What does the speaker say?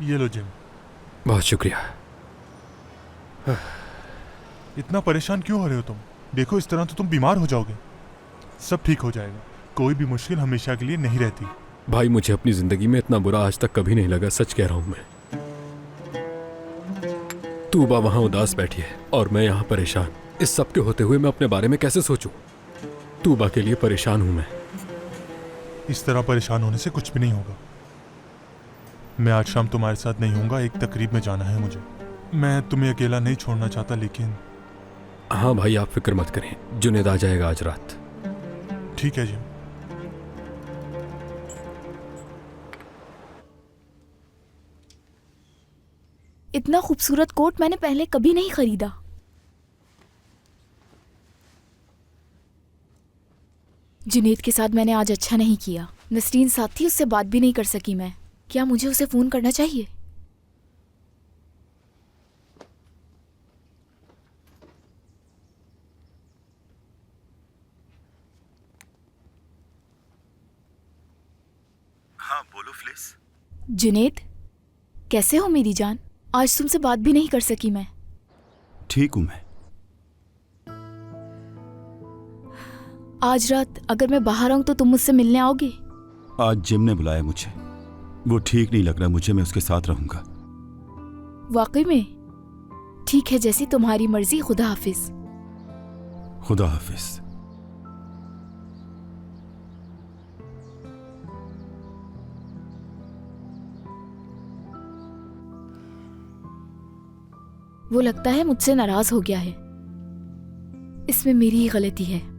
ये लो जिम। बहुत शुक्रिया। इतना परेशान क्यों हो रहे हो तुम? देखो इस तरह तो तुम बीमार हो जाओगे। सब ठीक हो जाएगा। कोई भी मुश्किल हमेशा के लिए नहीं रहती। भाई मुझे अपनी जिंदगी में इतना बुरा आज तक कभी नहीं लगा, सच कह रहा हूं मैं। तूबा वहां उदास बैठी है और मैं यहाँ परेशान। इस सब के होते हुए मैं अपने बारे में कैसे सोचूं? तूबा के लिए परेशान हूं मैं। इस तरह परेशान होने से कुछ भी नहीं होगा। मैं आज शाम तुम्हारे साथ नहीं होऊंगा, एक तकरीब में जाना है मुझे। मैं तुम्हें अकेला नहीं छोड़ना चाहता, लेकिन हाँ भाई, आप फिक्र मत करें, जुनेद आ जाएगा आज रात। ठीक है जिम। इतना खूबसूरत कोट मैंने पहले कभी नहीं खरीदा। जुनेद के साथ मैंने आज अच्छा नहीं किया। नसरीन साथ थी, उससे बात भी नहीं कर सकी मैं। क्या मुझे उसे फोन करना चाहिए? हाँ बोलो फ्लिस। जुनेद, कैसे हो मेरी जान? आज तुमसे बात भी नहीं कर सकी मैं। ठीक हूँ मैं। आज रात अगर मैं बाहर आऊं तो तुम मुझसे मिलने आओगे? आज जिम ने बुलाया मुझे। वो ठीक नहीं लग रहा मुझे, मैं उसके साथ रहूंगा। वाकई में? ठीक है, जैसी तुम्हारी मर्जी। खुदा हाफिज। खुदा हाफिज। वो लगता है मुझसे नाराज हो गया है। इसमें मेरी ही गलती है।